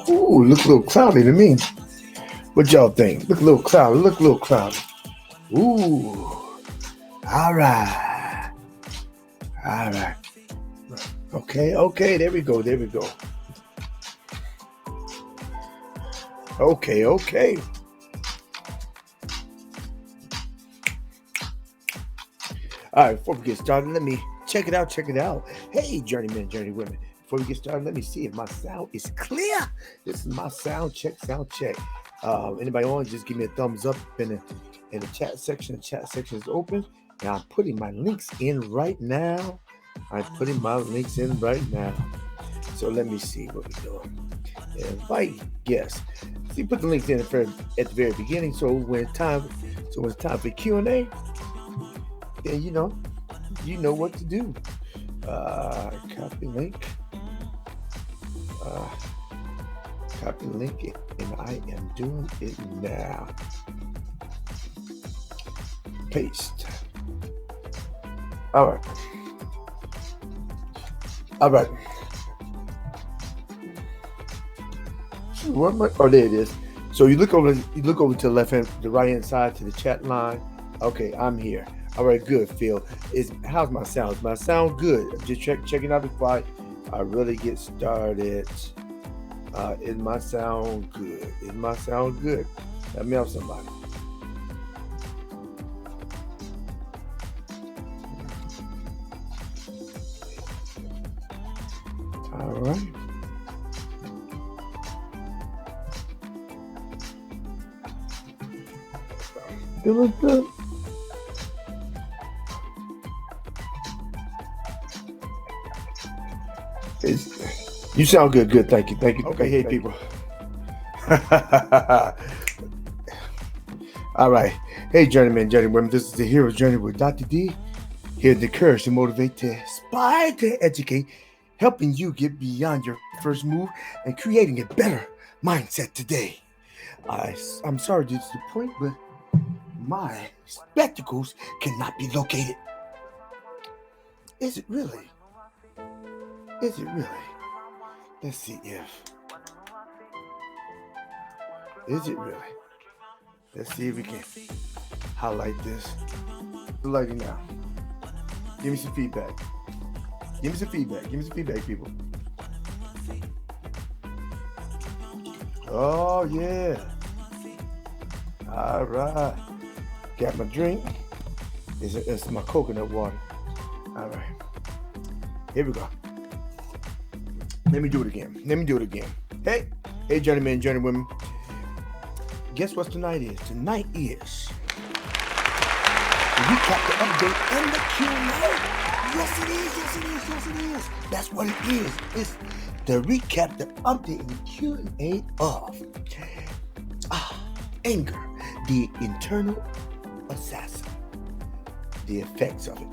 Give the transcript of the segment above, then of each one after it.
Ooh, look a little cloudy to me. What y'all think? Look a little cloudy. Look a little cloudy. Ooh. All right. All right. Okay, okay. There we go. There we go. Okay, okay. All right, before we get started, let me check it out. Check it out. Hey, journeymen, journeywomen. Before we get started, let me see if my sound is clear. This is my sound check. Sound check. Anybody on? Just give me a thumbs up in the chat section. The chat section is open, and I'm putting my links in right now. I'm putting my links in right now. So let me see what we're doing. Invite guests. See, put the links in at the very beginning. So when it's time for Q&A, then you know what to do. Copy link. Copy link, and I am doing it now. Paste. All right. Oh, there it is. So you look over to the left hand, the right hand side to the chat line. Okay, I'm here. All right, good, Phil. How's my sound? Is my sound good? I'm just checking out before I really get started. Is my sound good? Is my sound good? Let me help somebody. All right. Feeling good. You sound good. Good. Thank you. Okay. Hey, people. All right. Hey, journeymen, journeywomen. This is the Hero's Journey with Dr. D. Here to encourage, to motivate, to inspire, to educate, helping you get beyond your first move and creating a better mindset today. I'm sorry to disappoint, but my spectacles cannot be located. Is it really? Is it really? Let's see if. Is it really? Let's see if we can highlight this. The lighting now. Give me some feedback. Give me some feedback, people. Oh, yeah. All right. Got my drink. It's my coconut water. All right. Here we go. Let me do it again. Hey, journeymen, journeywomen. Guess what tonight is? Tonight is the recap, the update, and the Q&A. Yes, it is. That's what it is. It's the recap, the update, and the Q&A of anger, the internal assassin, the effects of it.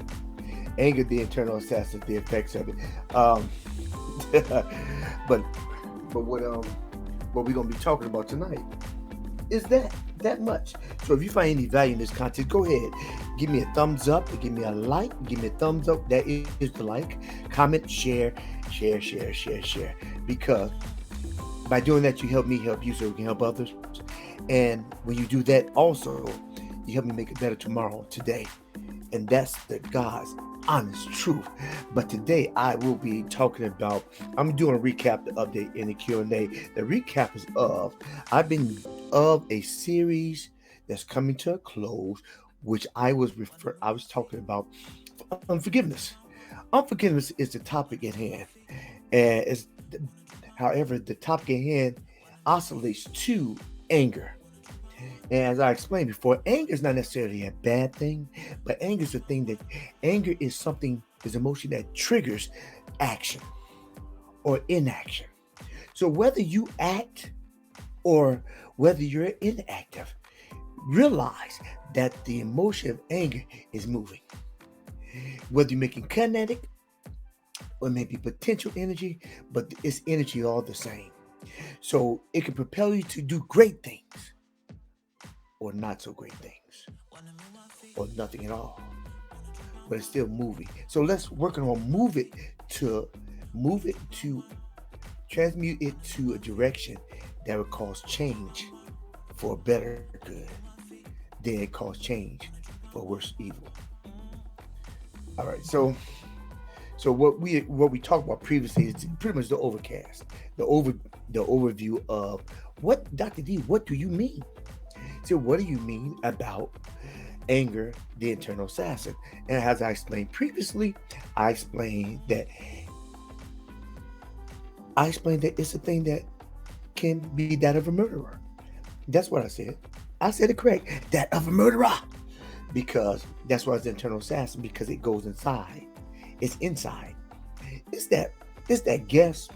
Anger, the internal assassin, the effects of it. But what we're gonna be talking about tonight is that much. So if you find any value in this content, go ahead, give me a thumbs up, give me a like, give me a thumbs up. That is the like, comment, share. Because by doing that, you help me help you, so we can help others. And when you do that, also you help me make it better tomorrow, today. And that's the God's honest truth. But today I will be talking about, I'm doing a recap, the update, and the Q&A. The recap is I've been of a series that's coming to a close, which I was talking about unforgiveness. Unforgiveness is the topic at hand, and however, the topic at hand oscillates to anger. And as I explained before, anger is not necessarily a bad thing, but anger is anger is emotion that triggers action or inaction. So whether you act or whether you're inactive, realize that the emotion of anger is moving. Whether you're making kinetic or maybe potential energy, but it's energy all the same. So it can propel you to do great things or not so great things or nothing at all. But it's still moving. So let's work on move it to transmute it to a direction that would cause change for a better good, then cause change for worse evil. All right, so what we talked about previously is pretty much the overcast, the overview of what Dr. D. What do you mean? So what do you mean about anger, the internal assassin? And as I explained previously, I explained that it's a thing that can be that of a murderer. That's what I said. I said it correct. That of a murderer. Because that's why it's the internal assassin, because it goes inside. It's inside. It's that guest.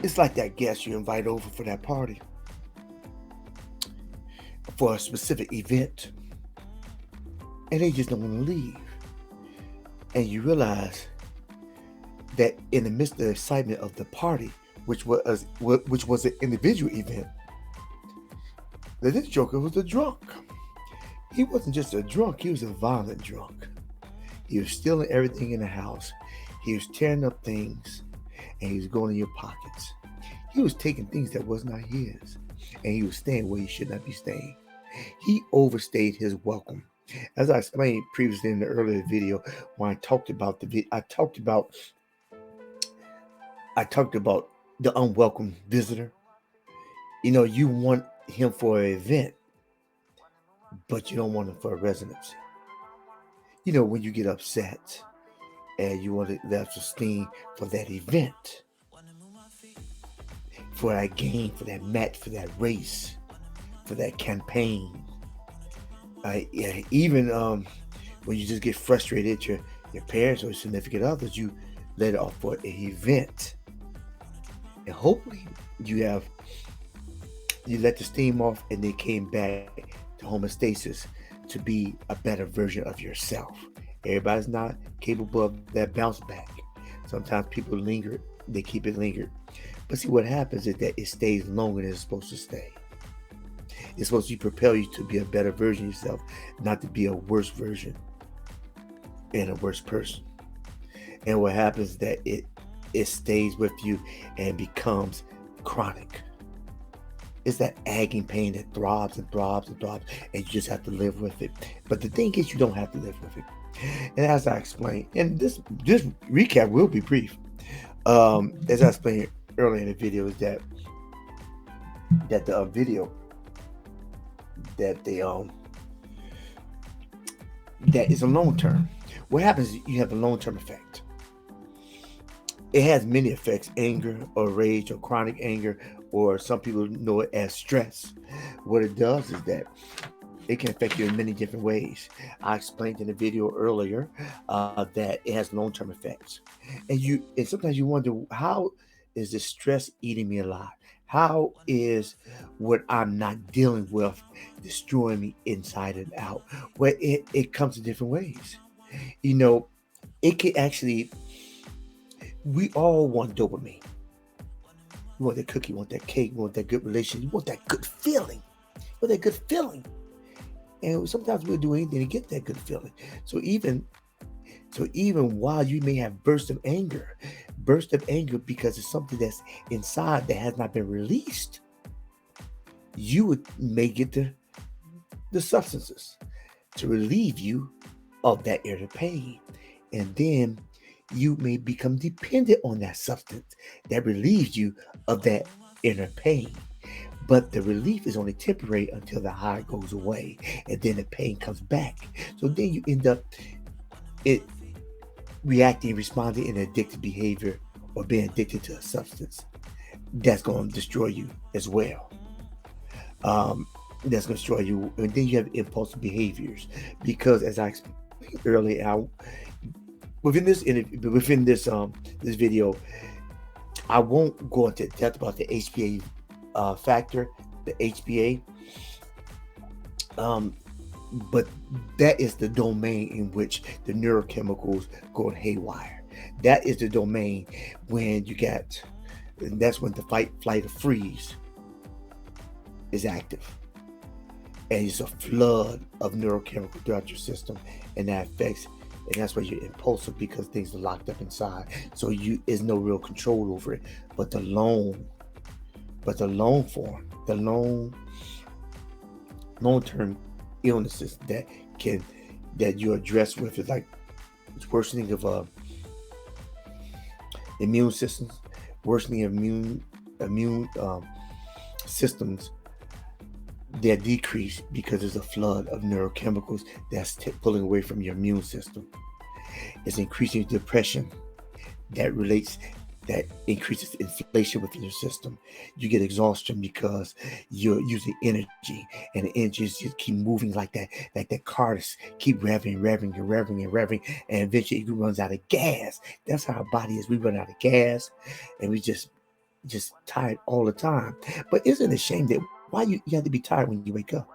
It's like that guest you invite over for that party, for a specific event, and they just don't want to leave. And you realize that in the midst of the excitement of the party, which was an individual event, that this joker was a drunk. He wasn't just a drunk, he was a violent drunk. He was stealing everything in the house. He was tearing up things, and he was going in your pockets. He was taking things that was not his, and he was staying where he should not be staying. He overstayed his welcome. As I explained previously in the earlier video, when I talked about I talked about the unwelcome visitor. You want him for an event, but you don't want him for a residency. When you get upset and you want to left esteem for that event, for that game, for that match, for that race, for that campaign. Even when you just get frustrated at your parents or significant others, you let it off for an event. And hopefully you let the steam off and they came back to homeostasis to be a better version of yourself. Everybody's not capable of that bounce back. Sometimes people linger, they keep it lingered. But see, what happens is that it stays longer than it's supposed to stay. It's supposed to propel you to be a better version of yourself, not to be a worse version and a worse person. And what happens is that it stays with you and becomes chronic. It's that agony pain that throbs and throbs and throbs, and you just have to live with it. But the thing is, you don't have to live with it. And as I explained, and this recap will be brief. As I explained earlier in the video, is that the video that that is a long term. What happens is you have a long term effect. It has many effects: anger or rage or chronic anger, or some people know it as stress. What it does is that it can affect you in many different ways. I explained in the video earlier that it has long-term effects, and sometimes you wonder, how is this stress eating me alive? How is what I'm not dealing with destroying me inside and out? Well, it comes in different ways. It can actually. We all want dopamine. You want that cookie, you want that cake, you want that good relationship, you want that good feeling. And sometimes we'll do anything to get that good feeling. So even while you may have bursts of anger because it's something that's inside that has not been released, you may get the substances to relieve you of that inner pain. And then you may become dependent on that substance that relieves you of that inner pain. But the relief is only temporary until the high goes away, and then the pain comes back. So then you end up responding in addictive behavior, or being addicted to a substance that's going to destroy you as well. That's going to destroy you. And then you have impulsive behaviors, because as I explained earlier, within this video, I won't go into depth about the HPA factor, the HPA, but that is the domain in which the neurochemicals go haywire. That is the domain and that's when the fight, flight, or freeze is active. And it's a flood of neurochemical throughout your system, and that affects and that's why you're impulsive because things are locked up inside. So you is no real control over it. But the long form, the long term illnesses can that you address with is like worsening of immune systems, worsening of immune systems that decrease because there's a flood of neurochemicals that's pulling away from your immune system. It's increasing depression that relates that increases inflation within your system. You get exhaustion because you're using energy, and the energy just keep moving like that car just keep revving, and eventually it runs out of gas. That's how our body is. We run out of gas, and we just tired all the time. But isn't it a shame that why you have to be tired when you wake up?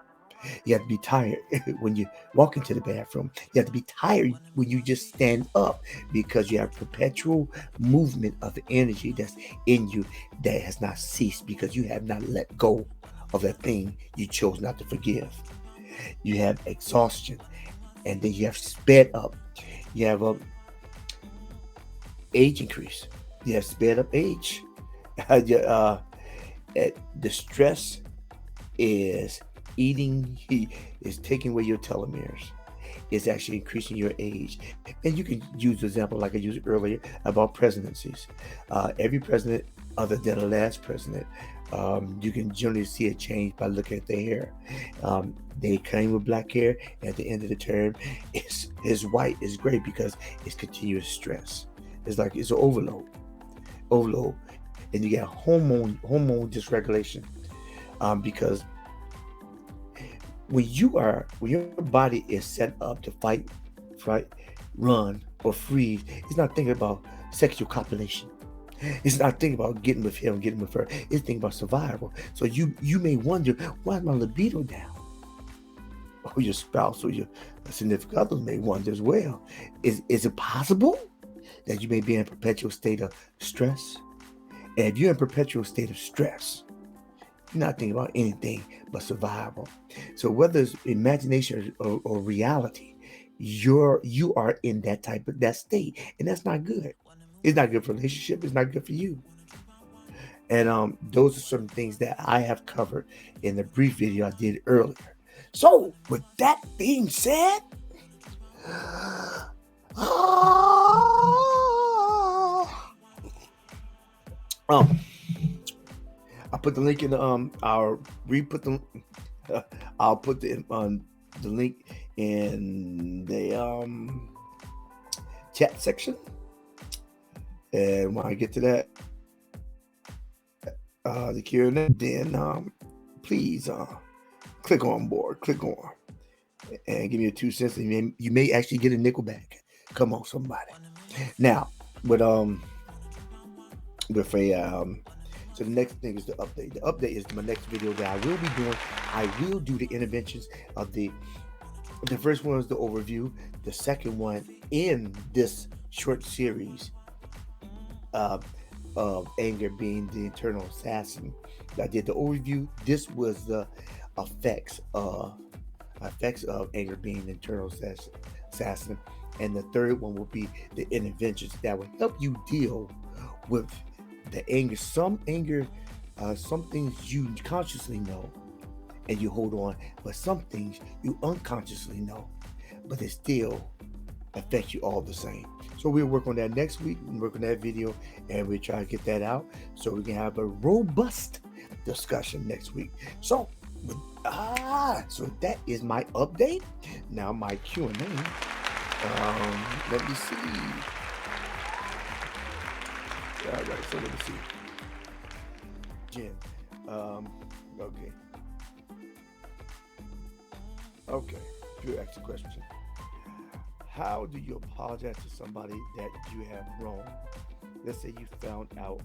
You have to be tired when you walk into the bathroom. You have to be tired when you just stand up because you have perpetual movement of energy that's in you that has not ceased because you have not let go of that thing you chose not to forgive. You have exhaustion, and then you have sped up. You have a age increase. You have sped up age. uh, the stress is eating is taking away your telomeres. It's actually increasing your age. And you can use the example like I used earlier about presidencies. Every president other than the last president, you can generally see a change by looking at their hair. They came with black hair, and at the end of the term it's white, it's gray because it's continuous stress. It's like it's an overload, and you get hormone dysregulation, because when your body is set up to fight, run, or freeze, it's not thinking about sexual copulation. It's not thinking about getting with him, getting with her. It's thinking about survival. So you may wonder, why is my libido down? Or your spouse or your significant others may wonder as well. Is it possible that you may be in a perpetual state of stress? And if you're in a perpetual state of stress, you're not thinking about anything but survival. So whether it's imagination or reality, you are in that state, and that's not good. It's not good for relationship. It's not good for you. And those are some things that I have covered in the brief video I did earlier. So with that being said, um, I put the link in the I'll re-put the I'll put the link in the chat section, and when I get to that the Q&A, then please click on board, click on, and give me your 2 cents, and you may actually get a nickel back. Come on, somebody. Now, with with a so the next thing is the update. The update is my next video that I will be doing. I will do the interventions of the first one is the overview. The second one in this short series uh, of anger being the internal assassin. I did the overview. This was the effects of anger being the internal assassin. And the third one will be the interventions that will help you deal with the anger. Some things you consciously know and you hold on, but some things you unconsciously know, but they still affect you all the same. So we'll work on that next week. We'll work on that video, and we'll try to get that out so we can have a robust discussion next week. So that is my update. Now my Q&A. Let me see. All right, so let me see. Jen. Okay. Okay. You asked a question. How do you apologize to somebody that you have wronged? Let's say you found out.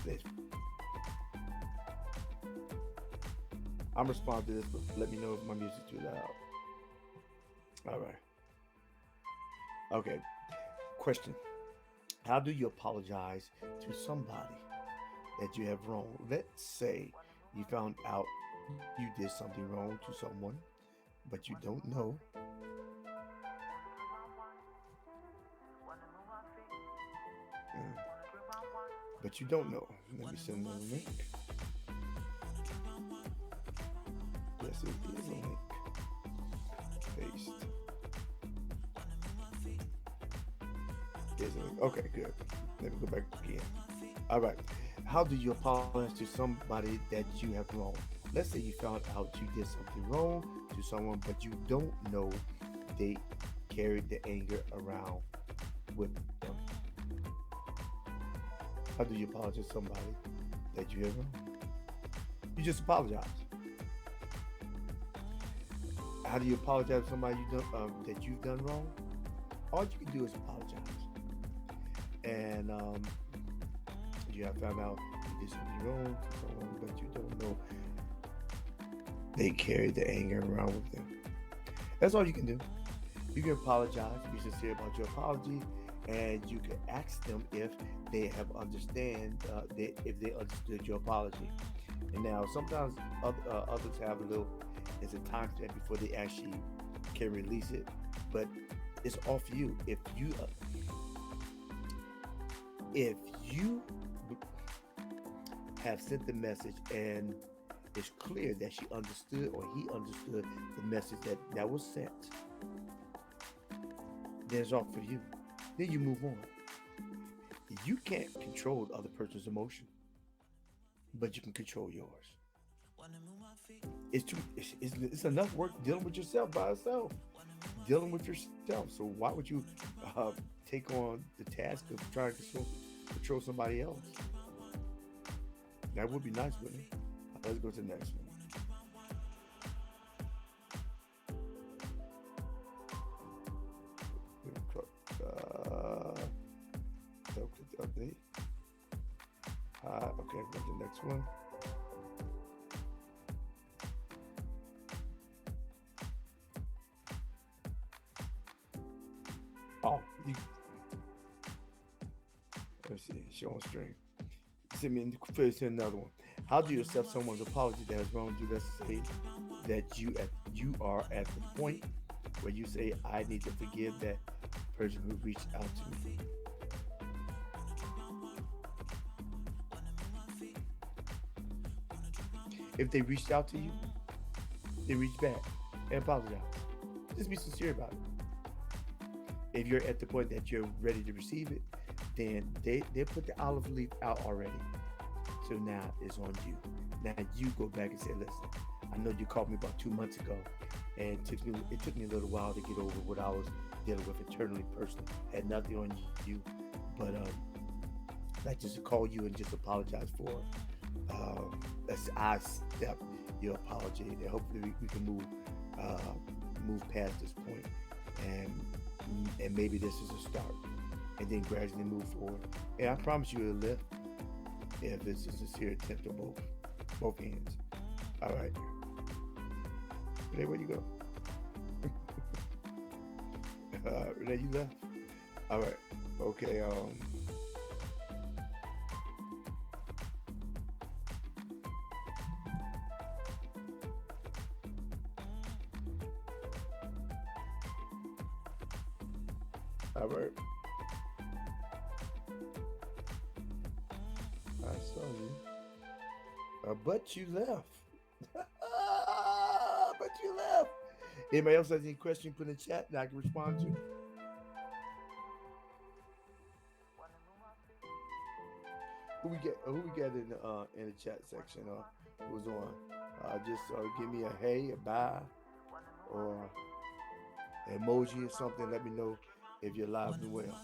This. I'm responding to this, but let me know if my music's too loud. All right. Okay. Question. How do you apologize to somebody that you have wronged? Let's say you found out you did something wrong to someone, but you don't know. Mm, but you don't know. Let me send them a link. Yes, it is a link. Paste. Is a link. Okay, good. Let me go back again. All right. How do you apologize to somebody that you have wronged? Let's say you found out you did something wrong to someone, but you don't know they carried the anger around with them. How do you apologize to somebody that you have wronged? You just apologize. How do you apologize to somebody that you've done wrong? All you can do is apologize. And you have found out you did something wrong to someone, but you don't know they carry the anger around with them. That's all you can do. You can apologize, be sincere about your apology, and you can ask them if they have if they understood your apology. And now sometimes others have a little, it's a time stamp before they actually can release it, but it's off you. If you have sent the message and it's clear that she understood or he understood the message that was sent, then it's off for you. Then you move on. You can't control the other person's emotion, but you can control yours. It's enough work dealing with yourself by yourself, dealing with yourself. So why would you take on the task of trying to control somebody else? That would be nice, wouldn't it? Let's go to the next one. Don't click the update. Okay, go to the next one. Oh, let's see, show on stream. Send me first another one. How do you accept someone's apology that has wronged you? Let's say that you are at the point where you say, I need to forgive that person who reached out to me. If they reached out to you, they reach back and apologize. Just be sincere about it. If you're at the point that you're ready to receive it, then they put the olive leaf out already. So now it's on you. Now you go back and say, listen, I know you called me about 2 months ago, and it took me a little while to get over what I was dealing with internally, personally. Had nothing on you, but I just call you and just apologize for. I step your apology, and hopefully we can move past this point, and maybe this is a start, and then gradually move forward. And I promise you it'll lift if it's a sincere attempt on both hands. All right, Renee, where you go? Renee, you left. All right, okay. All right. I saw you. But you left. But you left. Anybody else has any question, put in the chat that I can respond to. Who we got in the chat section? Who's on? Just give me a hey, a bye, or an emoji or something. Let me know if you're live and well.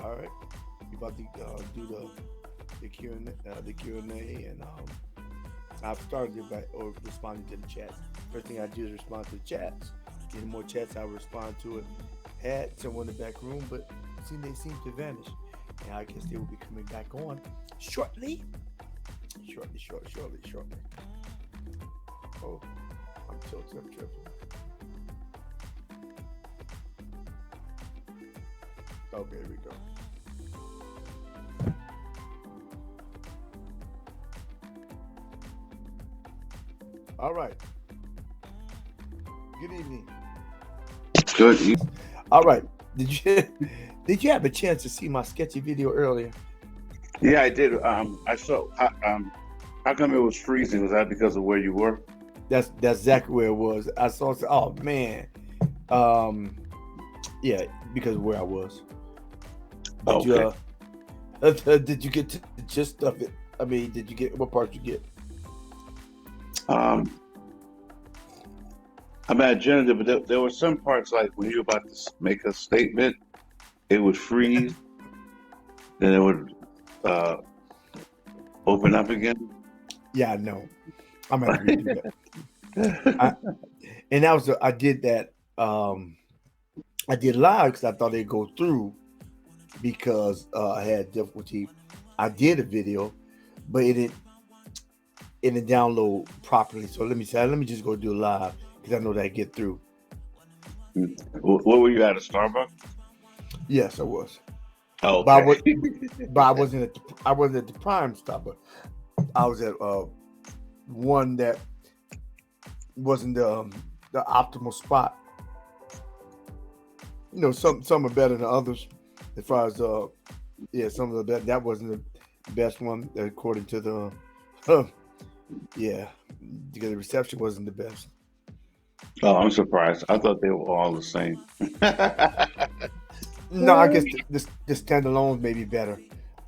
All right, we about to do the Q&A, and I've started it by responding to the chats. First thing I do is respond to the chats. Getting more chats, I'll respond to it. Had someone in the back room, but they seem to vanish, and I guess they will be coming back on shortly. Shortly. Oh, I'm tilted. I'm tripping. Okay, here we go. All right. Good evening. Good. All right. Did you did you have a chance to see my sketchy video earlier? Yeah, I did. I saw. How come it was freezing? Was that because of where you were? That's exactly where it was. I saw. Oh man. Um. Yeah, because of where I was. Did you Okay. did you get to the gist of it? I mean, did you get what part you get? Um, I'm at agenda, but there were some parts like when you were about to make a statement, it would freeze, then it would uh, open up again. Yeah, I know. I'm gonna have to redo that. I and that was I did that. I did live because I thought they'd go through because I had difficulty. I did a video, but it didn't download properly. So let me just go do it live because I know that I get through. What were you at a Starbucks? Yes, I was, Oh, but I okay. was, but I wasn't at the Prime stop, but I was at one that wasn't the optimal spot. You know, some are better than others. As far as yeah, some of the that wasn't the best one according to the yeah, because the reception wasn't the best. Oh, I'm surprised. I thought they were all the same. No, I guess the standalones may be better.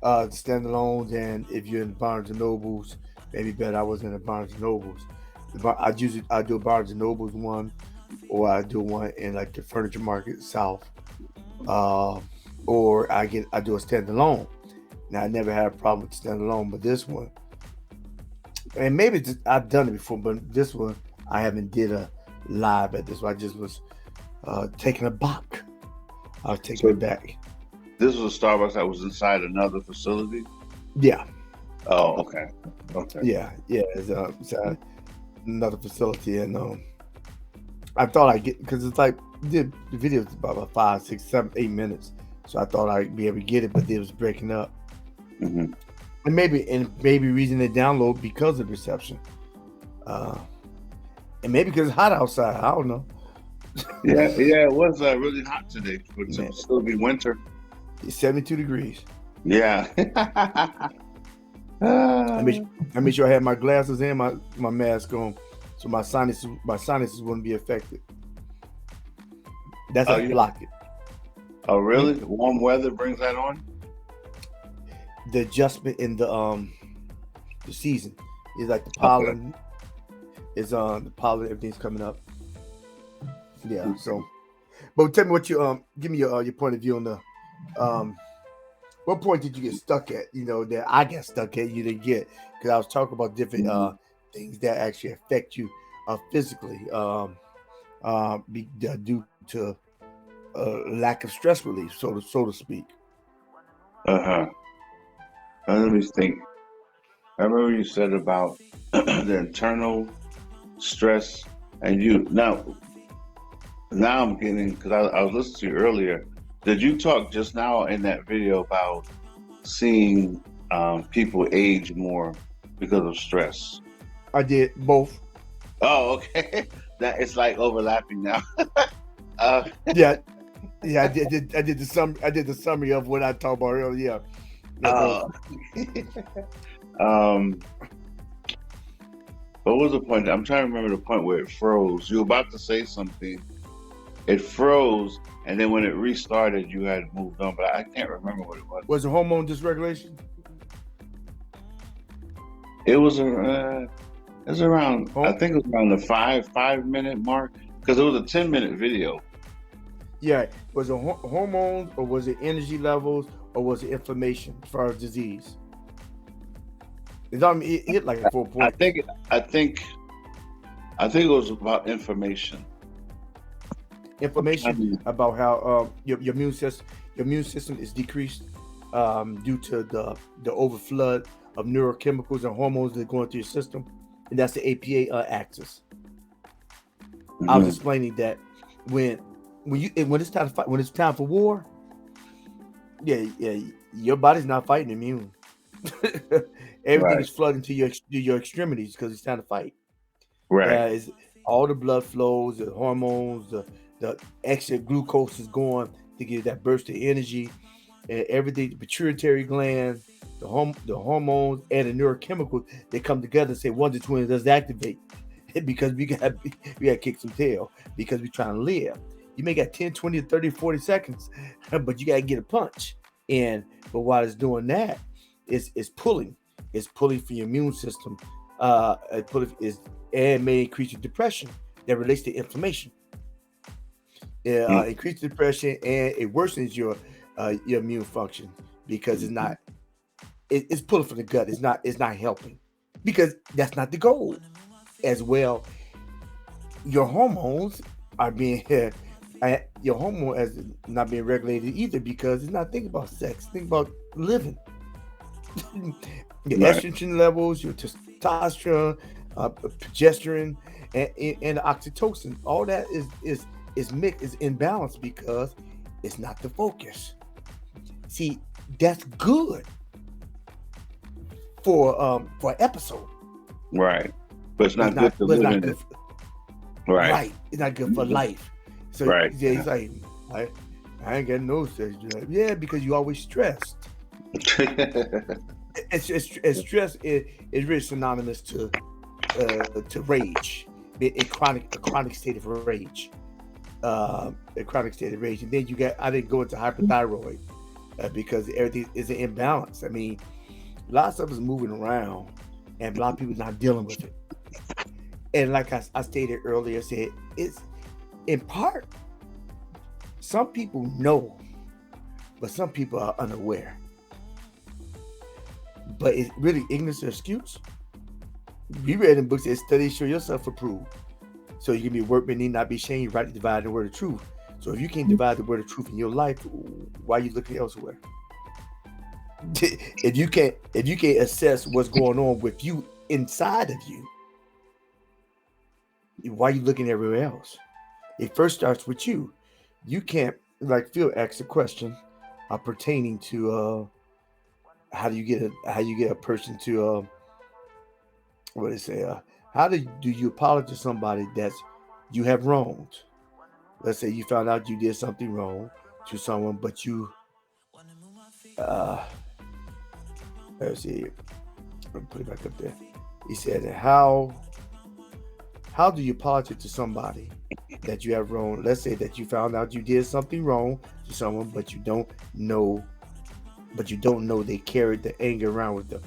The standalones, and if you're in Barnes and Nobles, maybe better. I was in a Barnes and Nobles. I do a Barnes and Nobles one, or I do one in like the Furniture Market South, uh, or I do a standalone. Now I never had a problem with standalone, but this one, and maybe I've done it before, but this one I haven't did a live at this one. I just was taking a back. I was taking it So back. this was a Starbucks that was inside another facility. Yeah, Oh, okay, okay. yeah. It's another facility, and I thought I'd get because it's like the video is about 5, 6, 7, 8 minutes, so I thought I'd be able to get it, but it was breaking up, Hmm. and maybe reason they download because of reception, uh, and maybe because it's hot outside. I don't know. Yeah, yeah. It was really hot today for it to Man, still be winter. it's 72 degrees. Yeah. I Ah. made I made sure I had my glasses and my mask on, so my sinuses wouldn't be affected. That's Oh, how I yeah. block it. Oh, Hmm? really? Warm weather brings that on? The adjustment in the season is like the Okay. pollen is on the pollen. Everything's coming up. Yeah. So, but tell me what you give me your point of view on the um what point did you get stuck at? You know that I got stuck at. You didn't get because I was talking about different things that actually affect you physically due to lack of stress relief, so to speak. Uh-huh. Let me think. I remember you said about the internal stress and you now I'm getting because I was listening to you earlier. Did you talk just now in that video about seeing people age more because of stress? I did both. Oh, okay. That it's like overlapping now. Uh, Yeah, yeah. I did the summary of what I talked about earlier. Yeah, they're both. uh, um, what was the point? I'm trying to remember the point where it froze. You were about to say something. It froze, and then when it restarted, you had moved on, but I can't remember what it was. Was it hormone dysregulation? It was it was around. I Home. think it was around the five minute mark because it was a 10-minute video. Yeah. Was it hormones or was it energy levels or was it inflammation as far as disease? It hit like 4 points. I think I think I think it was about information. I'm Inflammation trying about how your immune system is decreased due to the overflood of neurochemicals and hormones that are going through your system, and that's the APA axis. I was Mhm. explaining that when when it's time to fight, when it's time for war, yeah, your body's not fighting immune. Everything Right. is flooding to your extremities because it's time to fight. Right. Is all the blood flows, the hormones, the extra glucose is going to give that burst of energy, and everything, the pituitary gland, the hormones, and the neurochemicals, they come together and say one to 20 does activate because we got to kick some tail because we're trying to live. You may got 10, 20, 30, 40 seconds, but you got to get a punch. And but while it's doing that, it's pulling. It's pulling for your immune system. And may increase your depression that relates to inflammation. Mm. Increase depression, and it worsens your immune function because it's pulling from the gut. It's not helping because that's not the goal. As well, your hormones are being your hormone as not being regulated either because it's not thinking about sex. Think about living. Your Right. estrogen levels, your testosterone, progesterone, and oxytocin. All that is mixed, is imbalanced because it's not the focus. See, that's good for an episode, Right. But it's but it's not good not to but it's live not in good. it. Right. Right, it's not good for life. So Right. yeah, he's like, I, I ain't getting no sex. You're like, yeah, because you always stressed. It's stress is really synonymous to rage, a chronic state of rage, a chronic state of rage, and then you get I didn't go into hyperthyroid because everything is an imbalance. I mean, a lot of stuff is moving around, and a lot of people not dealing with it. And like I stated earlier, said it's in part some people know, but some people are unaware. But it's really ignorance or excuse. We read in books that studies show yourself approved. So you can be a workman, need not be ashamed, rightly divide the word of truth. So if you can't divide the word of truth in your life, why are you looking elsewhere? If you can't assess what's going on with you inside of you, why are you looking everywhere else? It first starts with you. You can't, like Phil asked a question pertaining to how you get a person to what they say how do you apologize to somebody that's you have wronged. Let's say you found out you did something wrong to someone, but you uh let's see, let me put it back up there. He said, how do you apologize to somebody that you have wronged? Let's say that you found out you did something wrong to someone, but you don't know they carried the anger around with them.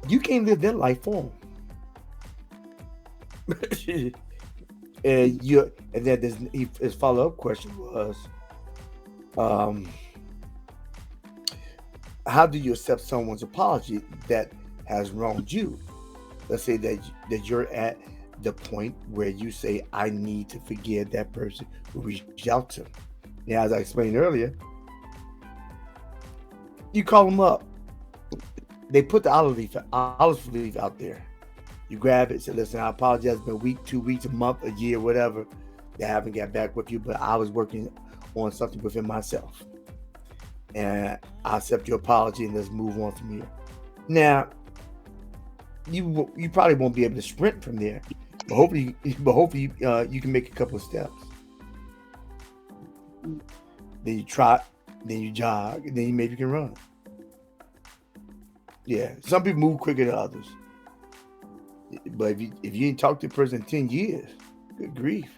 You can't live their life for them. And then his follow-up question was, um, how do you accept someone's apology that has wronged you? Let's say that you're at the point where you say, I need to forgive that person who reached out to me. Now, as I explained earlier, you call them up. They put the olive leaf out there. You grab it, say, listen, I apologize. It's been a week, 2 weeks, a month, a year, whatever. They haven't got back with you, but I was working on something within myself. And I accept your apology and let's move on from here. Now, you probably won't be able to sprint from there, but hopefully you can make a couple of steps. Then you trot, then you jog, and then you maybe can run. Yeah, some people move quicker than others. But if you ain't talked to a person in 10 years, good grief,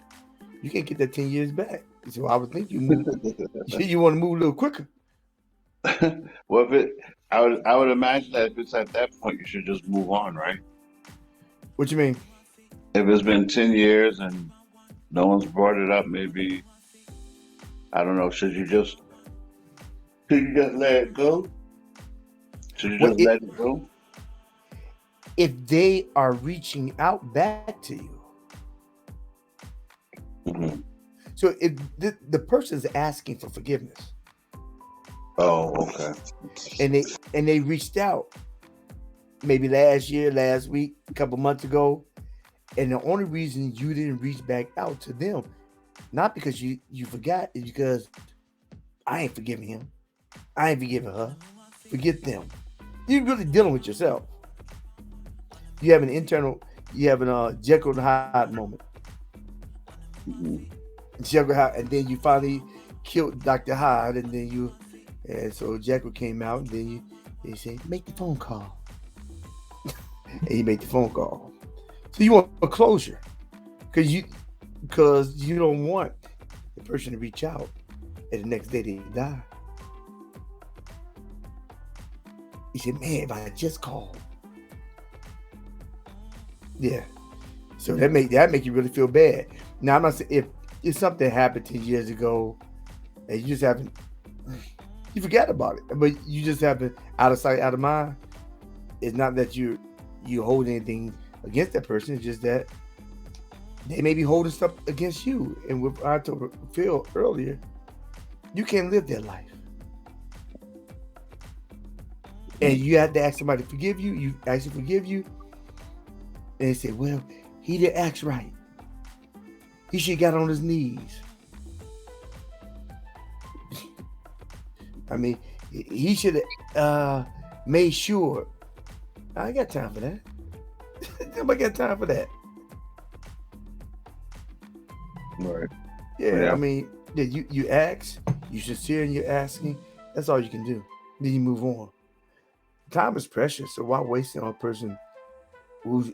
you can't get that 10 years back. So I would think you want to move a little quicker. Well, if it, I would imagine that if it's at that point, you should just move on, right? What you mean? If it's been 10 years and no one's brought it up, maybe I don't know. Should you just let it go? Should you Well, just let it go? if they are reaching out back to you, Hmm. so if the person's asking for forgiveness, Oh, okay. and they reached out maybe last year, last week, a couple months ago, and the only reason you didn't reach back out to them, not because you forgot, is because I ain't forgiving him, I ain't forgiving her. Forget them. You're really dealing with yourself. You have an internal you having a Jekyll and Hyde moment. Mm-hmm. Jekyll Hyde, and then you finally killed Dr. Hyde, and then and so Jekyll came out, and then they say, make the phone call. And he made the phone call. So you want a closure. Because you don't want the person to reach out and the next day they die. He said, man, if I just called. Yeah. So that make you really feel bad. Now I'm not saying if something happened 10 years ago and you just haven't you forgot about it. But you just haven't out of sight, out of mind. It's not that you hold anything against that person, it's just that they may be holding stuff against you. And what I told Phil earlier, you can't live their life. And you have to ask somebody to forgive you. You actually forgive you. And they say, well, he didn't act right. He should have got on his knees. I mean, he should have made sure. I ain't got time for that. Nobody got time for that. Right. Yeah, I mean, you ask, you sincere in your asking. That's all you can do. Then you move on. Time is precious, so why waste it on a person who's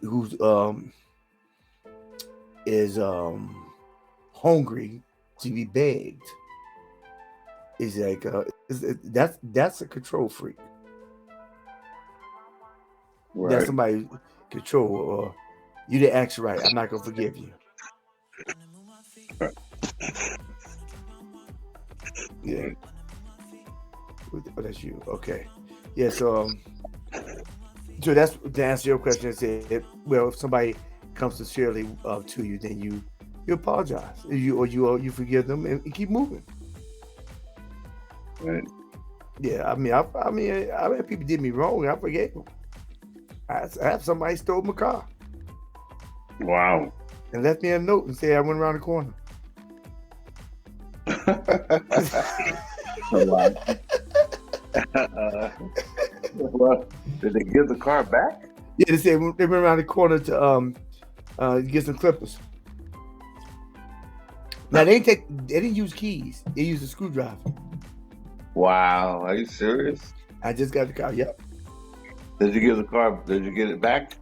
is hungry to be begged? It's like that's a control freak. Right. That's somebody control, or you didn't act right. I'm not gonna forgive you. Yeah. Oh, that's you. Okay. Yeah. So that's to answer your question. Well, if somebody comes sincerely to you, then you apologize. You forgive them and keep moving. Right. Yeah. I mean, I mean, people did me wrong. I forgave them. I have somebody stole my car. Wow. And left me a note and said I went around the corner. Wow. Well, did they give the car back? Yeah, they said they went around the corner to get some clippers. Now they didn't use keys. They used a screwdriver. Wow. Are you serious? I just got the car. Yep. Did you give the car? Did you get it back?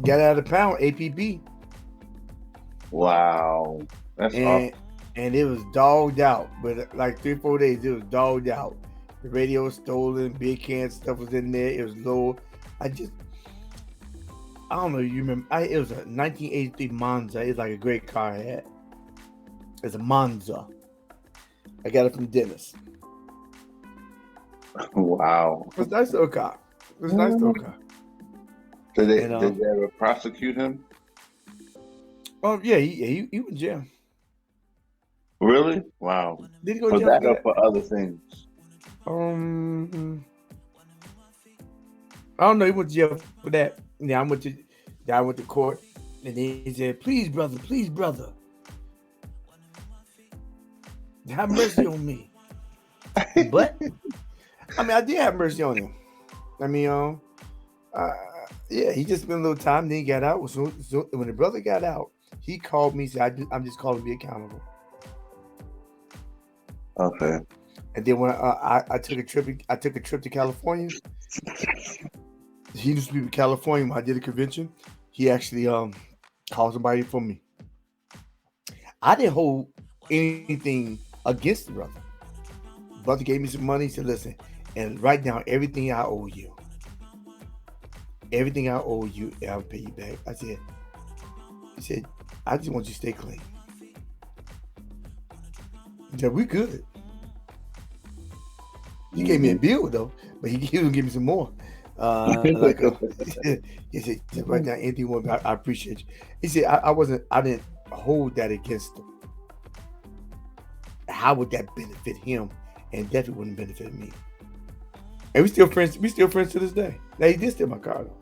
Got out of the pound. APB. Wow. That's awesome. And it was dogged out. But like 3-4 days, it was dogged out. The radio was stolen. Big can stuff was in there. It was low. I don't know. You remember? It was a 1983 Monza. It's like a great car I had. It's a Monza. I got it from Dennis. Wow. It was a nice little car. It was a nice little car. Did they ever prosecute him? Oh yeah, he went in jail. Really? Wow. Did he go For to jail that for or that? for other things? I don't know. He went to jail for that. Yeah, I went to court, and then he said, "Please, brother, have mercy on me." But I mean, I did have mercy on him. I mean, yeah, he just spent a little time. Then he got out. So when the brother got out, he called me. Said, "I'm just calling to be accountable." Okay. And then when I took a trip to California. He used to be in California when I did a convention. He actually called somebody for me. I didn't hold anything against the brother. Brother gave me some money. He said, "Listen, and write down everything I owe you. Everything I owe you, and I'll pay you back." He said, "I just want you to stay clean." He said, "We good." He gave me a bill though, but he didn't give me some more. He said, "Just write down anything you want. I appreciate you." He said, I didn't hold that against him. How would that benefit him? And definitely wouldn't benefit me. And we still friends. We still friends to this day. Now he did steal my car though.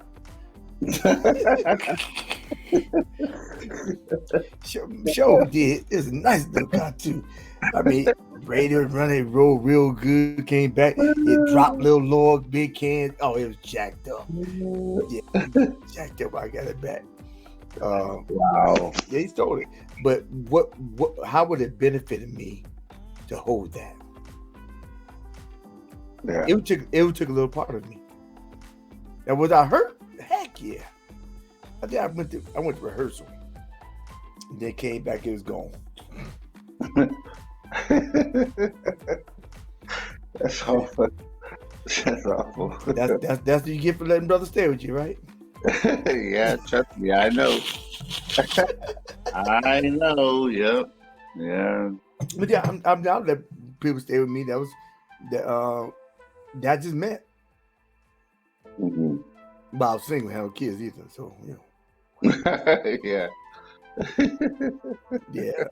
Show did. It's a nice little car too. I mean, radio running, rolled real good. Came back, it dropped little log, big can. Oh, it was jacked up. Yeah, jacked up. I got it back. Uh, Wow. yeah, he stole it. But what? How would it benefit me to hold that? Yeah. It would take a little part of me. Now was I hurt? Heck yeah. I think I went to rehearsal. And then came back. It was gone. That's awful. That's awful. That's what you get for letting brother stay with you, right? Yeah, trust me, I know. I know. Yep. Yeah. But yeah, I'm down to let people stay with me. That was that. That just met. Hmm. But I was single, had no kids either. So Yeah. yeah.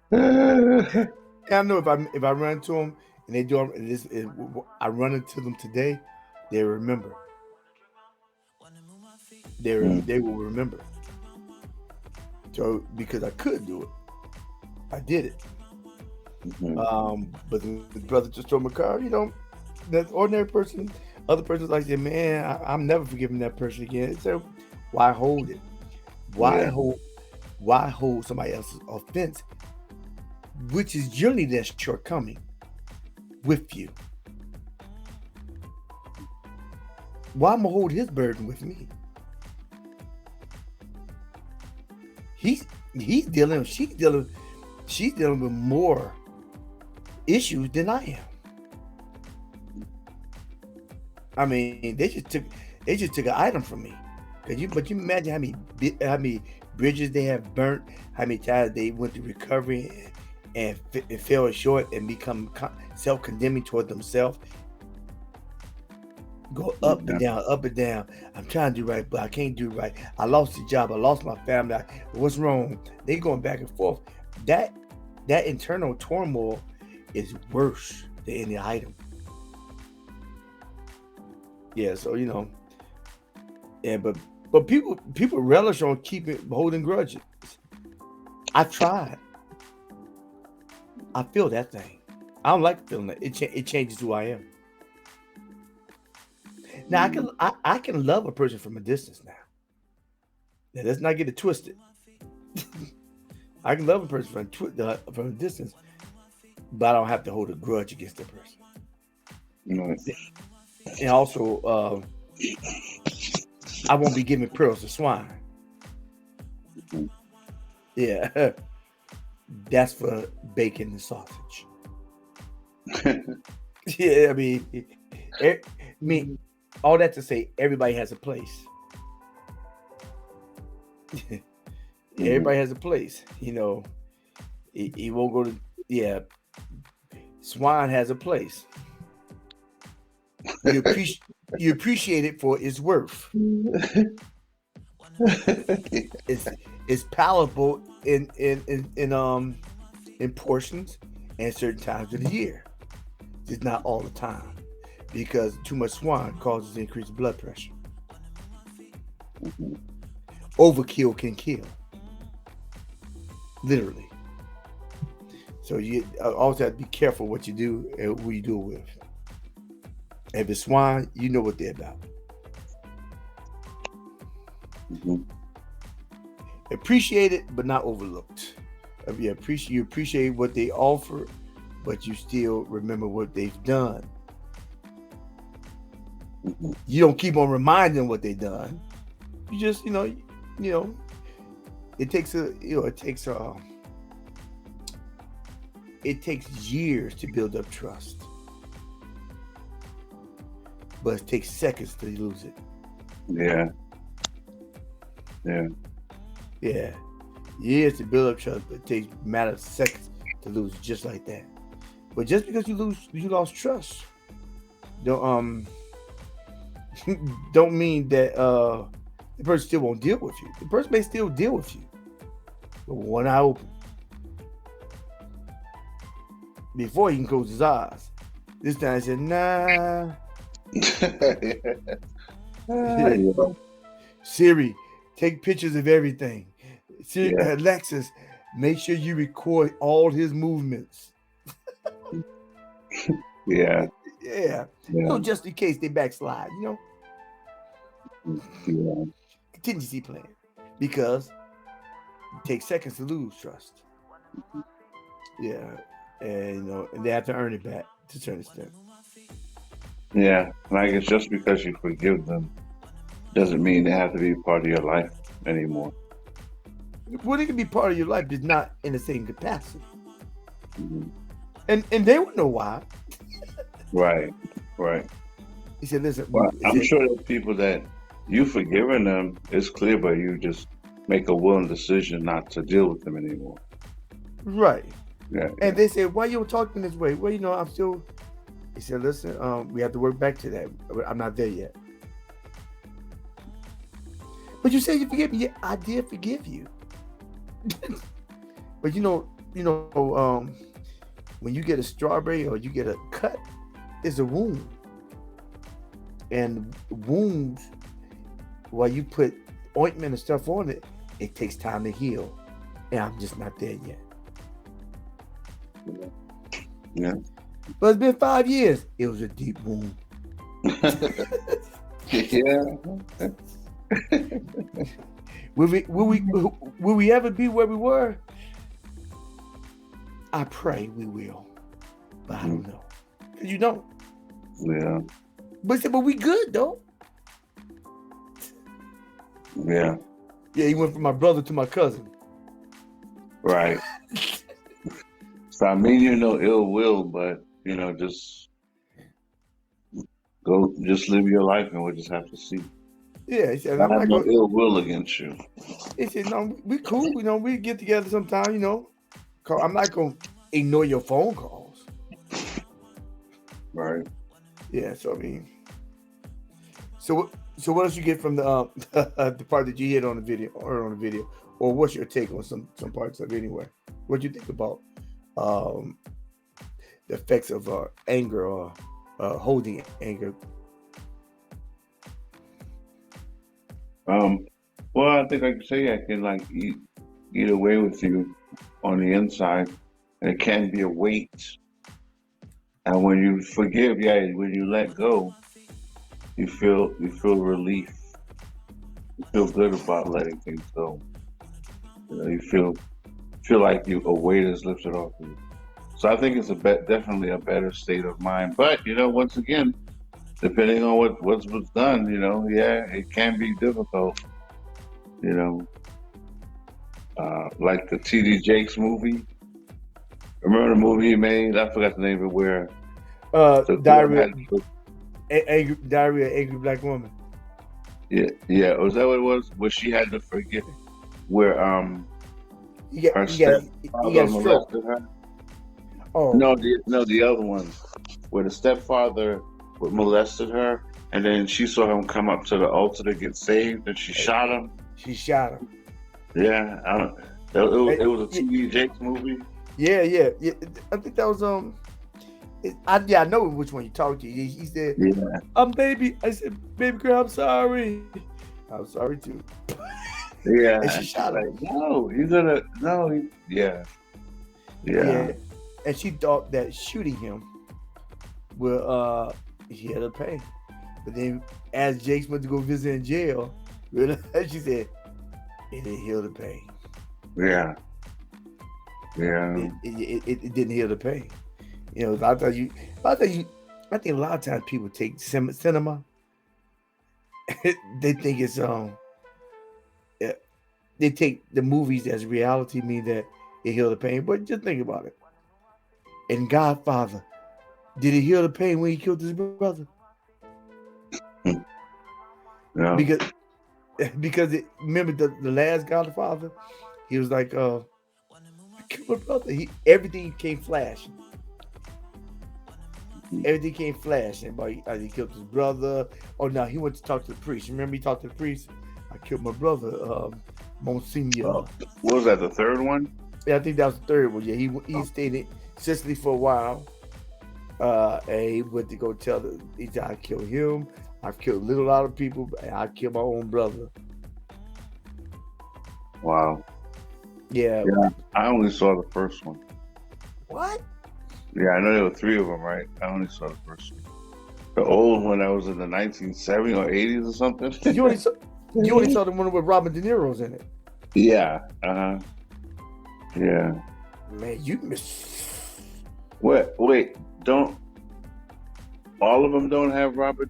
And I know if I run into them and they do and I run into them today, they remember. They will remember. So because I could do it, I did it. Mhm. But the brother just told my car, that ordinary person, other person's like, man, I'm never forgiving that person again. So why hold it? Why Yeah. hold? Why hold somebody else's offense, which is generally their shortcoming, with you? Why am I hold his burden with me? He's he's dealing. She's dealing with more issues than I am. I mean, they just took an item from me. But you imagine how many bridges they have burnt, how many times they went through recovery and fell short and become self-condemning toward themselves. Go up and Yeah. down, up and down. I'm trying to do right, but I can't do right. I lost the job. I lost my family. What's wrong? They going back and forth. That that internal turmoil is worse than any item. Yeah, so yeah, but people relish on keeping holding grudges. I tried. I feel that thing. I don't like feeling that. It changes who I am. Now I can love a person from a distance now. Now let's not get it twisted. I can love a person from a distance, but I don't have to hold a grudge against the person. No. And also, I won't be giving pearls to swine. Yeah, that's for bacon and sausage. Yeah, I mean, all that to say, everybody has a place. Mhm. Everybody has a place. He won't go to. Yeah, swine has a place. You appreciate it for its worth. It's palatable in portions and certain times of the year. Just not all the time, because too much swine causes increased blood pressure. Mhm. Overkill can kill, literally. So you always have to be careful what you do and who you do it with. If it's swine, you know what they're about. Mhm. Appreciate it, but not overlooked. You appreciate what they offer, but you still remember what they've done. Mhm. You don't keep on reminding them what they've done. You just, you know, it takes years to build up trust, but it takes seconds to lose it. Yeah. Yeah. Yeah, years to build up trust, but it takes a matter of seconds to lose it, just like that. But just because you lost trust, don't don't mean that the person still won't deal with you. The person may still deal with you, but one eye open before he can close his eyes. This time he said, "Nah, Yeah. Siri, take pictures of everything. Siri, Yeah. Alexis, make sure you record all his movements." Yeah. Yeah, Yeah. just in case they backslide. Yeah. Contingency plan. because it takes seconds to lose trust. Yeah, and and they have to earn it back to a certain extent. Yeah, like it's just because you forgive them doesn't mean they have to be part of your life anymore. Well, it can be part of your life, but not in the same capacity. Hmm. And they would know why. Right, right. He said, "Listen, Well, he I'm said, sure there's people that you forgiven them. It's clear, but you just make a willing decision not to deal with them anymore. right." Yeah, And they said, "Why you talking this way?" Well, I'm still. He said, "Listen, we have to work back to that. I'm not there yet." But you said you forgive me. Yeah, I did forgive you. But when you get a strawberry or you get a cut, it's a wound, and wounds, while you put ointment and stuff on it, it takes time to heal, and I'm just not there yet. yeah, But it's been 5 years. It was a deep wound. yeah. Will we ever be where we were? I pray we will, but I don't know. 'Cause you don't. Yeah, But we good though. yeah. Yeah, he went from my brother to my cousin. Right. So I mean, no ill will, but just just live your life, and we'll just have to see. Yeah, he said, I I'm have not no going. ill will against you. He said, no, we cool. We get together sometime. I'm not gonna ignore your phone calls. Right. Yeah, so I mean, so what else you get from the the part that you hit on the video or what's your take on some parts of it anyway? What do you think about um the effects of anger or holding anger? Um. Well, I think I can say I can like eat away with you on the inside, and it can be a weight. And when you forgive, yeah, when you let go, you feel relief. You feel good about letting things go. You feel like a weight is lifted off you. So I think it's definitely a better state of mind. But once again, depending on what's done, yeah, it can be difficult. You know, like the T.D. Jakes movie. Remember the movie he made? I forgot the name of it. Where the girl Diarrhea, had, diarrhea, angry black woman. yeah, yeah. Was that what it was? Where she had to forget, where He got her he got he got stepfather a stroke. molested her. Oh, No, the other one, where the stepfather molested her, and then she saw him come up to the altar to get saved, and she shot him. she shot him. Yeah, it was a T.D. Jakes movie. Yeah. I think that was I know which one you talked to. He said, Yeah, baby." I said, "Baby girl, I'm sorry. I'm sorry too." yeah. And she And she's shot like, him. no, you're gonna, no, yeah, yeah, Yeah, and she thought that shooting him will heal the pain. But then, as Jakes went to go visit in jail, she said it didn't heal the pain. yeah, yeah. It didn't heal the pain. A lot of times I think a lot of times people take cinema. They think it's eh, they take the movies as reality, mean that it heal the pain. But just think about it. In Godfather, did it heal the pain when he killed his brother? No, Because remember the last Godfather, he was like, I killed my brother. Everything came flashing. Everything came flashing about he killed his brother. Oh no, he went to talk to the priest. Remember he talked to the priest? I killed my brother, Monsignor. what was that? The third one? Yeah, I think that was the third one. Yeah, he stayed in Sicily for a while. And he went to go tell he said, I killed him. I've killed a lot of people, but I killed my own brother. Wow. Yeah. Yeah, I only saw the first one. What? Yeah, I know there were three of them, right? I only saw the first one. The old one that was in the 1970s or 80s or something. You only saw You only saw the one with Robert De Niro's in it. Yeah. Yeah. Man, you miss. Wait, don't all of them don't have Robert?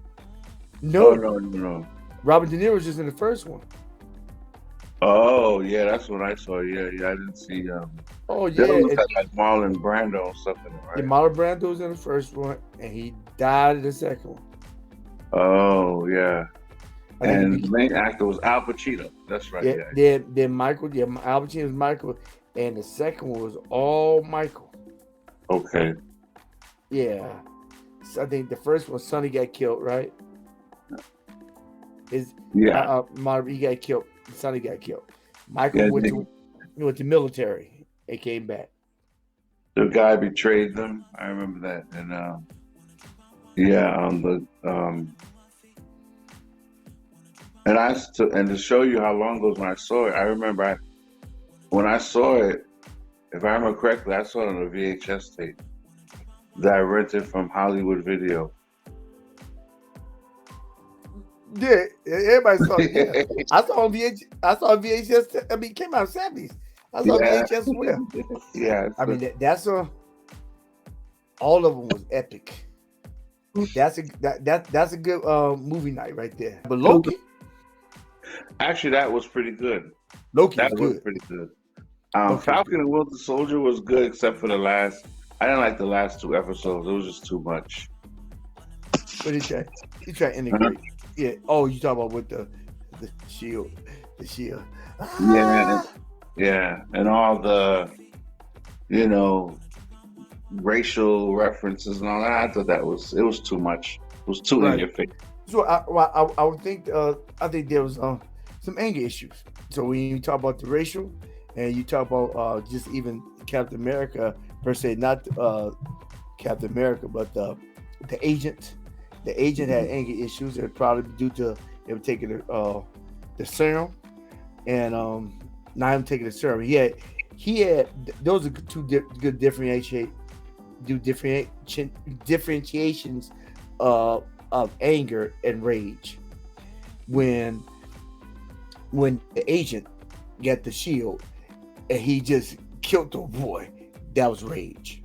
No, Oh no. Robert De Niro's just in the first one. Oh yeah, that's what I saw. Yeah, I didn't see Oh they yeah, look like Marlon Brando or something, right? Marlon Brando's in the first one, and he died in the second one. Oh yeah. I think And the main actor was Al Pacino. That's right, yeah. yeah. Then Michael, yeah, Al Pacino was Michael, and the second one was all Michael. Okay. Yeah, so I think the first one, Sonny got killed, right? Yeah. He got killed. Sonny got killed. Michael Yeah, went to military and came back. the guy betrayed them. I remember that. And yeah, on the and to show you how long ago when I saw it, I remember when I saw it, if I remember correctly, I saw it on a VHS tape that I rented from Hollywood Video. Yeah, everybody saw it. Yeah, I saw VHS. I mean, it came out in the 70s. I saw Yeah. VHS as well. Yeah. I mean, all of them was epic. That's a good movie night right there. But Loki, actually, that was pretty good. Loki That was was good. pretty good. Falcon and Winter Soldier was good, except for the last. I didn't like the last 2 episodes. It was just too much. But he tried to integrate. Yeah. Oh, you talking about with the shield, the shield. Yeah, and all the, racial references and all that. I thought it was too much. It was too in your face. So I would think I think there was some anger issues. So when you talk about the racial, and you talk about just even Captain America per se, not Captain America, but the agent. The agent had anger issues. It probably due to him taking the serum, and not him taking the serum. He had those are two good differentiations of anger and rage. When the agent got the shield and he just killed the boy, that was rage.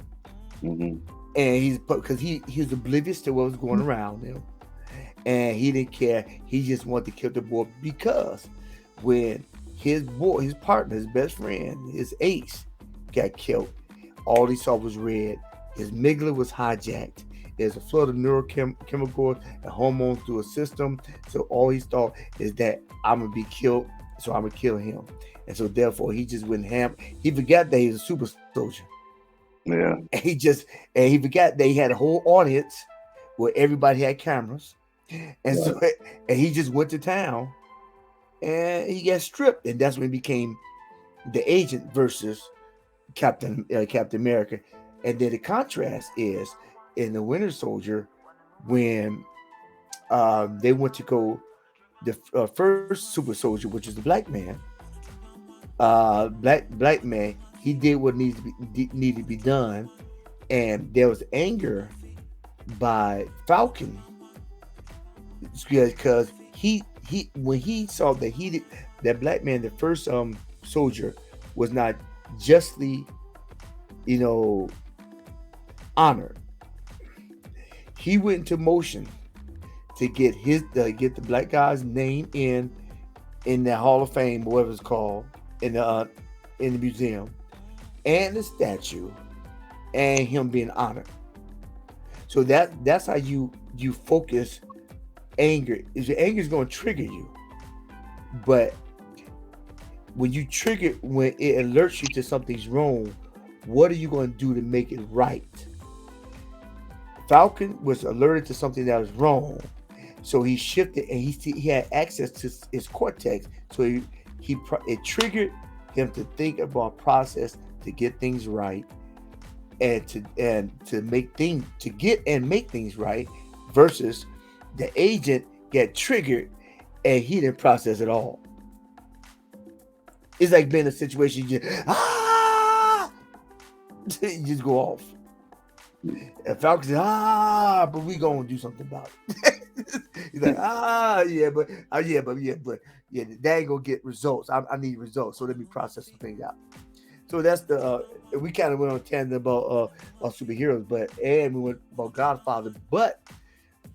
Mm-hmm. And he's because he was oblivious to what was going around him, and he didn't care. He just wanted to kill the boy because when his partner, his best friend, his ace, got killed, all he saw was red. His amygdala was hijacked. There's a flood of neurochemicals and hormones through a system. So all he thought is that I'm gonna be killed, so I'm gonna kill him. And so therefore he just went ham. He forgot that he was a super soldier. Yeah. And he forgot that he had a whole audience where everybody had cameras. And so he just went to town and he got stripped. And that's when he became the agent versus Captain America. And then the contrast is in the Winter Soldier when they went to go the first super soldier, which is the black man. Black man, he did what needed to be done, and there was anger by Falcon because he when he saw that that black man, the first soldier, was not justly, honored. He went into motion to get the black guy's name in the Hall of Fame, whatever it's called, in the museum, and the statue, and him being honored. So that's how you focus anger. Is your anger is going to trigger you, but when you trigger, when it alerts you to something's wrong, what are you going to do to make it right? Falcon was alerted to something that was wrong, so he shifted, and he had access to his cortex, so it triggered him to think about a process to get things right, and to make things right, versus the agent get triggered and he didn't process it all. It's like being in a situation you just go off. And Falcon said, but we gonna do something about it. He's like, yeah, they ain't gonna get results. I need results, so let me process some things out. So that's the we kind of went on tangent about superheroes, but and we went about Godfather, but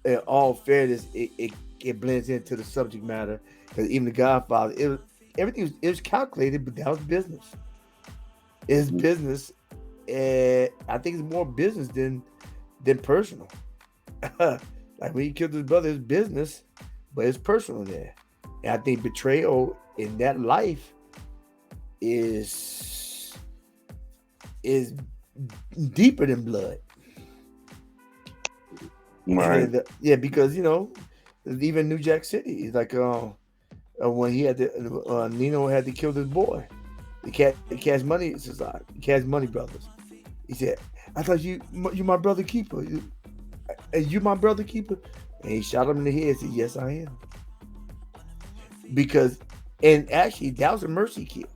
in all fairness, it blends into the subject matter because even the Godfather, everything was, it was calculated, but that was business. It's business, and I think it's more business than personal. Like when he killed his brother, it's business, but it's personal there. And I think betrayal in that life is is deeper than blood. Right. And yeah, because even New Jack City is like when he had to Nino had to kill this boy, the Cash Money Society, Cash Money Brothers. He said, "I thought you my brother keeper. You my brother keeper." And he shot him in the head. And said, "Yes, I am." Because, and actually, that was a mercy kill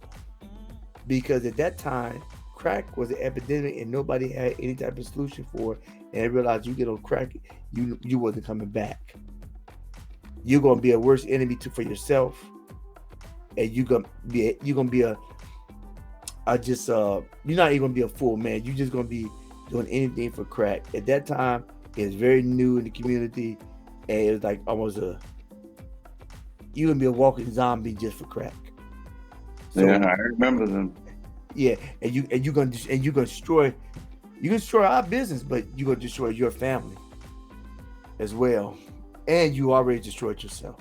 because at that time, crack was an epidemic and nobody had any type of solution for it. And I realized you get on crack, you wasn't coming back. You're gonna be a worse enemy for yourself, and you're gonna be a just you're not even gonna be a full man. You're just gonna be doing anything for crack. At that time, it's very new in the community, and it was like almost a you gonna be a walking zombie just for crack. Yeah, So I remember them. yeah, and you're gonna destroy our business, but you're gonna destroy your family as well, and you already destroyed yourself.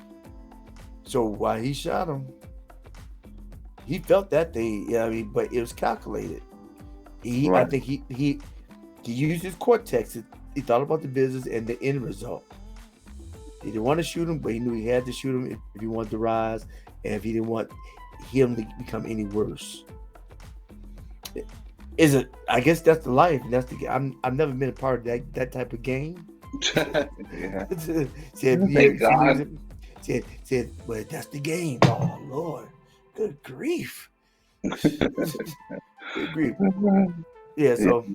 So while he shot him, he felt that thing. Yeah, I mean, but it was calculated. I Right. think he used his cortex. He thought about the business and the end result. He didn't want to shoot him, but he knew he had to shoot him if he wanted to rise, and if he didn't want him to become any worse. Is it? I guess that's the life. That's the. I've never been a part of that type of game. Yeah. Said Thank you see me God. said well that's the game. Oh Lord, good grief, good grief. Yeah, Yeah. so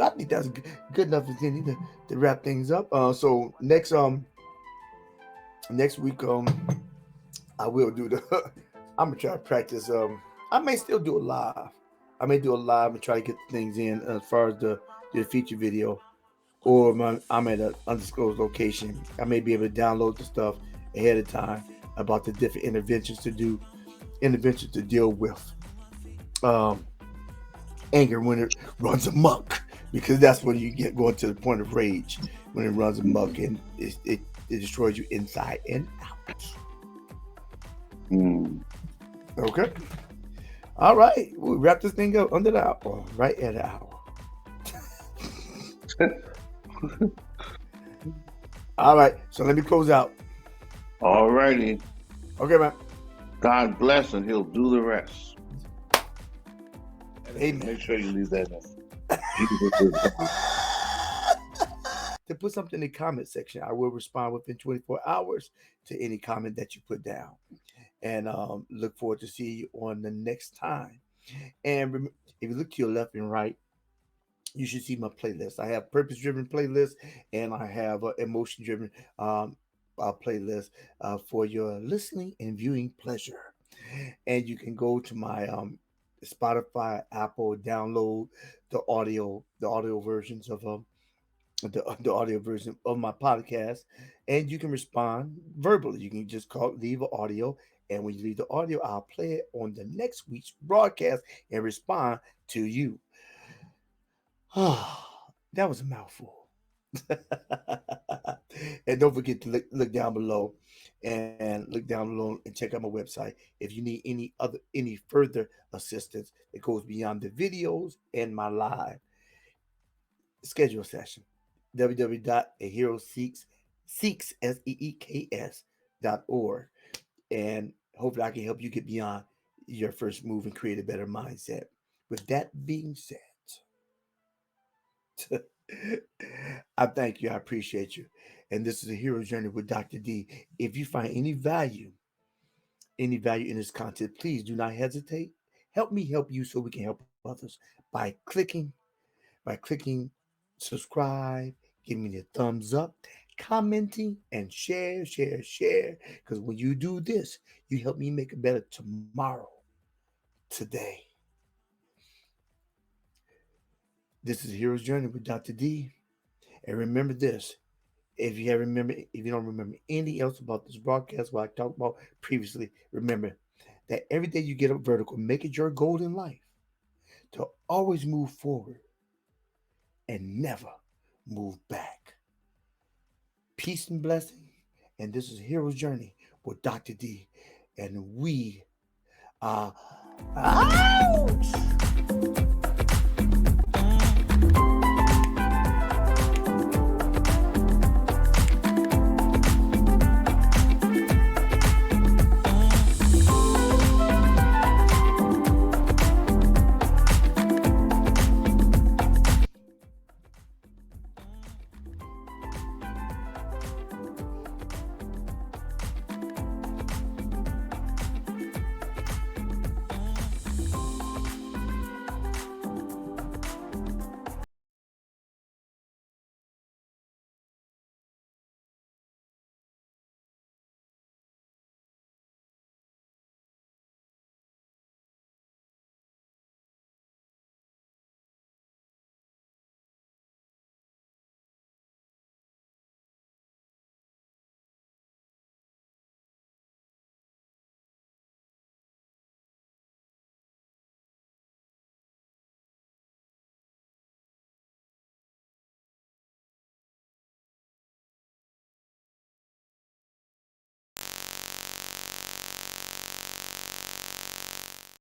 I think that's good enough to wrap things up. So next week I will do the. I'm gonna try to practice. I may still do it live. I may do it live and try to get things in as far as the feature video. Or I'm at an undisclosed location. I may be able to download the stuff ahead of time about the different interventions to deal with um, anger when it runs amok, because that's when you get going to the point of rage when it runs amok and it destroys you inside and out. Mm. Okay. All right. We'll wrap this thing up under the hour, right at an hour. All right. So let me close out. All righty. Okay, man. God bless and he'll do the rest. Amen. Make sure you leave that in. Jesus is God. To put something in the comment section, I will respond within 24 hours to any comment that you put down. And look forward to see you on the next time. And if you look to your left and right, you should see my playlist. I have purpose-driven playlist and I have emotion-driven playlist for your listening and viewing pleasure. And you can go to my Spotify, Apple, download the audio versions of the audio version of my podcast, and you can respond verbally. You can just leave an audio, and when you leave the audio, I'll play it on the next week's broadcast and respond to you. That was a mouthful. And don't forget to look down below and check out my website if you need any further assistance that goes beyond the videos and my live schedule session. www.aheroseeks.org. And hopefully I can help you get beyond your first move and create a better mindset. With that being said, I thank you. I appreciate you. And this is a hero journey with Dr. D. If you find any value in this content, please do not hesitate. Help me help you so we can help others by clicking subscribe, give me the thumbs up, commenting, and share, share, share. Because when you do this, you help me make it better tomorrow, today. This is Hero's Journey with Dr. D. And remember this. If you don't remember anything else about this broadcast, what I talked about previously, remember that every day you get up vertical, make it your goal in life to always move forward and never move back. Peace and blessing. And this is Hero's Journey with Dr. D. And we are.